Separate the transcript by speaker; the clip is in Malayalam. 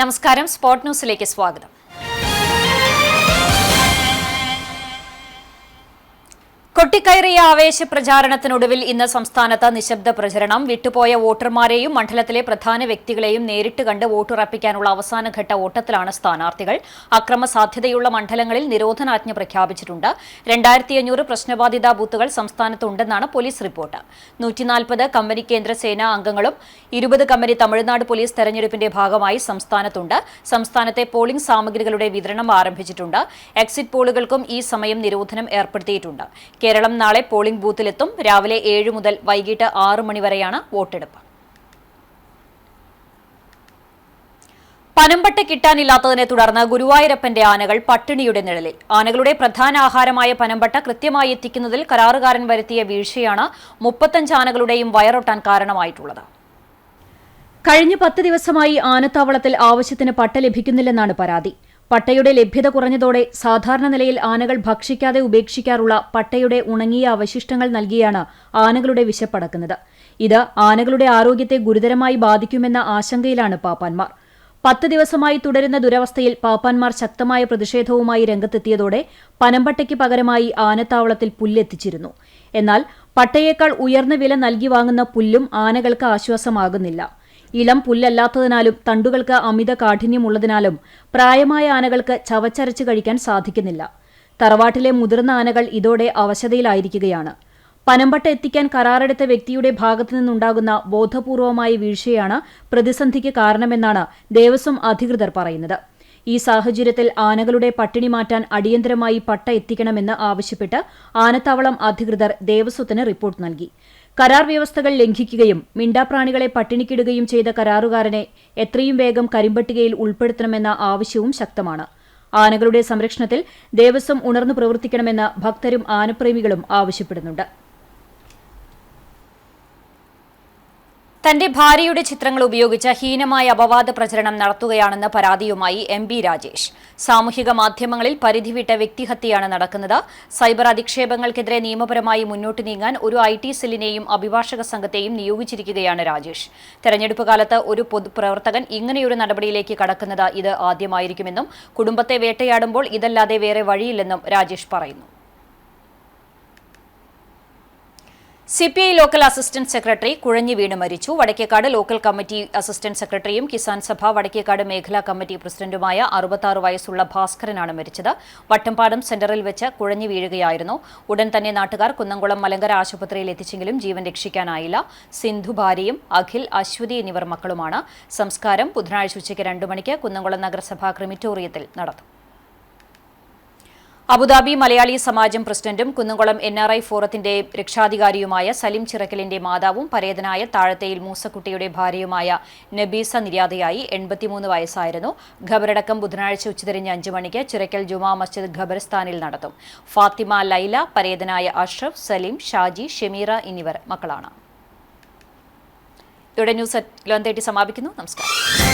Speaker 1: നമസ്കാരം, സ്പോർട് ന്യൂസിലേക്ക് സ്വാഗതം. കൊട്ടിക്കയറിയ ആവേശ പ്രചാരണത്തിനൊടുവിൽ ഇന്ന് സംസ്ഥാനത്ത് നിശബ്ദ പ്രചരണം. വിട്ടുപോയ വോട്ടർമാരെയും മണ്ഡലത്തിലെ പ്രധാന വ്യക്തികളെയും നേരിട്ട് കണ്ട് വോട്ടുറപ്പിക്കാനുള്ള അവസാനഘട്ട ഓട്ടത്തിലാണ് സ്ഥാനാർത്ഥികൾ. അക്രമ സാധ്യതയുള്ള മണ്ഡലങ്ങളിൽ നിരോധനാജ്ഞ പ്രഖ്യാപിച്ചിട്ടുണ്ട്. 2500 പ്രശ്നബാധിത ബൂത്തുകൾ സംസ്ഥാനത്തുണ്ടെന്നാണ് പോലീസ് റിപ്പോർട്ട്. 140 കമ്പനി കേന്ദ്ര സേനാ അംഗങ്ങളും 20 കമ്പനി തമിഴ്നാട് പോലീസ് തെരഞ്ഞെടുപ്പിന്റെ ഭാഗമായി സംസ്ഥാനത്തുണ്ട്. സംസ്ഥാനത്തെ പോളിംഗ് സാമഗ്രികളുടെ വിതരണം ആരംഭിച്ചിട്ടുണ്ട്. എക്സിറ്റ് പോളുകൾക്കും ഈ സമയം നിരോധനം ഏർപ്പെടുത്തിയിട്ടുണ്ട്. കേരളം നാളെ പോളിംഗ് ബൂത്തിലെത്തും. രാവിലെ 7 മുതൽ വൈകിട്ട് 6 മണി വരെയാണ് വോട്ടെടുപ്പ്. പനമ്പട്ട കിട്ടാനില്ലാത്തതിനെ തുടർന്ന് ഗുരുവായൂരപ്പന്റെ ആനകൾ പട്ടിണിയുടെ നിഴലിൽ. ആനകളുടെ പ്രധാന ആഹാരമായ പനമ്പട്ട കൃത്യമായി എത്തിക്കുന്നതിൽ കരാറുകാരൻ വരുത്തിയ വീഴ്ചയാണ് 35 ആനകളുടെയും വയറൊട്ടാൻ കാരണമായിട്ടുള്ളത്. കഴിഞ്ഞ 10 ദിവസമായി ആനത്താവളത്തിൽ ആവശ്യത്തിന് പട്ട ലഭിക്കുന്നില്ലെന്നാണ് പരാതി. പട്ടയുടെ ലഭ്യത കുറഞ്ഞതോടെ സാധാരണ നിലയിൽ ആനകൾ ഭക്ഷിക്കാതെ ഉപേക്ഷിക്കാറുള്ള പട്ടയുടെ ഉണങ്ങിയ അവശിഷ്ടങ്ങൾ നൽകിയാണ് ആനകളുടെ വിശപ്പടക്കുന്നത്. ഇത് ആനകളുടെ ആരോഗ്യത്തെ ഗുരുതരമായി ബാധിക്കുമെന്ന ആശങ്കയിലാണ് പാപ്പാന്മാർ. 10 ദിവസമായി തുടരുന്ന ദുരവസ്ഥയിൽ പാപ്പാന്മാർ ശക്തമായ പ്രതിഷേധവുമായി രംഗത്തെത്തിയതോടെ പനമ്പട്ടയ്ക്ക് പകരമായി ആനത്താവളത്തിൽ പുല്ലെത്തിച്ചിരുന്നു. എന്നാൽ പട്ടയേക്കാൾ ഉയർന്ന വില നൽകി വാങ്ങുന്ന പുല്ലും ആനകൾക്ക് ആശ്വാസമാകുന്നില്ല. ഇളം പുല്ലല്ലാത്തതിനാലും തണ്ടുകൾക്ക് അമിത കാഠിന്യമുള്ളതിനാലും പ്രായമായ ആനകൾക്ക് ചവച്ചരച്ച് കഴിക്കാൻ സാധിക്കുന്നില്ല. തറവാട്ടിലെ മുതിർന്ന ആനകൾ ഇതോടെ അവശതയിലായിരിക്കുകയാണ്. പനമ്പട്ട എത്തിക്കാൻ കരാറെടുത്ത വ്യക്തിയുടെ ഭാഗത്തുനിന്നുണ്ടാകുന്ന ബോധപൂർവമായ വീഴ്ചയാണ് പ്രതിസന്ധിക്ക് കാരണമെന്നാണ് ദേവസ്വം അധികൃതർ പറയുന്നത്. ഈ സാഹചര്യത്തിൽ ആനകളുടെ പട്ടിണി മാറ്റാൻ അടിയന്തരമായി പട്ട എത്തിക്കണമെന്ന് ആവശ്യപ്പെട്ട് ആനത്താവളം അധികൃതർ ദേവസ്വത്തിന് റിപ്പോർട്ട് നൽകി. കരാർ വ്യവസ്ഥകൾ ലംഘിക്കുകയും മിണ്ടാപ്രാണികളെ പട്ടിണിക്കിടുകയും ചെയ്ത കരാറുകാരനെ എത്രയും വേഗം കരിമ്പട്ടികയിൽ ഉൾപ്പെടുത്തണമെന്ന ആവശ്യവും ശക്തമാണ്. ആനകളുടെ സംരക്ഷണത്തിൽ ദേവസ്വം ഉണർന്നു പ്രവർത്തിക്കണമെന്ന് ഭക്തരും ആനപ്രേമികളും ആവശ്യപ്പെടുന്നുണ്ട്. തന്റെ ഭാര്യയുടെ ചിത്രങ്ങൾ ഉപയോഗിച്ച് ഹീനമായ അപവാദ പ്രചരണം നടത്തുകയാണെന്ന പരാതിയുമായി MP രാജേഷ്. സാമൂഹിക മാധ്യമങ്ങളിൽ പരിധിവിട്ട വ്യക്തിഹത്യയാണ് നടക്കുന്നത്. സൈബർ അധിക്ഷേപങ്ങൾക്കെതിരെ നിയമപരമായി മുന്നോട്ട് നീങ്ങാൻ ഒരു IT സെല്ലിനെയും അഭിഭാഷക സംഘത്തെയും നിയോഗിച്ചിരിക്കുകയാണ് രാജേഷ്. തെരഞ്ഞെടുപ്പ് കാലത്ത് ഒരു പൊതുപ്രവർത്തകൻ ഇങ്ങനെയൊരു നടപടിയിലേക്ക് കടക്കുന്നത് ഇത് ആദ്യമായിരിക്കുമെന്നും കുടുംബത്തെ വേട്ടയാടുമ്പോൾ ഇതല്ലാതെ വേറെ വഴിയില്ലെന്നും രാജേഷ് പറയുന്നു. CPI ലോക്കൽ അസിസ്റ്റന്റ് സെക്രട്ടറി കുഴഞ്ഞു വീണ് മരിച്ചു. വടക്കേക്കാട് ലോക്കൽ കമ്മിറ്റി അസിസ്റ്റന്റ് സെക്രട്ടറിയും കിസാൻ സഭ വടക്കേക്കാട് മേഖലാ കമ്മിറ്റി പ്രസിഡന്റുമായ 66 വയസ്സുള്ള ഭാസ്കരനാണ് മരിച്ചത്. വട്ടംപാടം സെന്ററിൽ വെച്ച് കുഴഞ്ഞു വീഴുകയായിരുന്നു. ഉടൻ തന്നെ നാട്ടുകാർ കുന്നംകുളം മലങ്കര ആശുപത്രിയിൽ എത്തിച്ചെങ്കിലും ജീവൻ രക്ഷിക്കാനായില്ല. സിന്ധു ഭാര്യയും അഖിൽ, അശ്വതി എന്നിവർ മക്കളുമാണ്. സംസ്കാരം ബുധനാഴ്ച ഉച്ചയ്ക്ക് 2 മണിക്ക് കുന്നംകുളം നഗരസഭാ ക്രിമിറ്റോറിയത്തിൽ നടത്തും. അബുദാബി മലയാളി സമാജം പ്രസിഡന്റും കുന്നംകുളം NRI ഫോറത്തിന്റെ രക്ഷാധികാരിയുമായ സലിം ചിറക്കലിന്റെ മാതാവും പരേതനായ താഴത്തേയിൽ മൂസക്കുട്ടിയുടെ ഭാര്യയുമായ നബീസ നിര്യാതയായി. 83 വയസ്സായിരുന്നു. ഖബറടക്കം ബുധനാഴ്ച ഉച്ചതിരിഞ്ഞ് 5 മണിക്ക് ചിറക്കൽ ജുമാ മസ്ജിദ് ഖബർസ്ഥാനിൽ നടത്തും. ഫാത്തിമ, ലൈല, പരേതനായ അഷ്റഫ്, സലീം, ഷാജി, ഷമീറ എന്നിവർ മക്കളാണ്. ഇതോടെ ന്യൂസ് 11:30 സമാപിക്കുന്നു. നമസ്കാരം.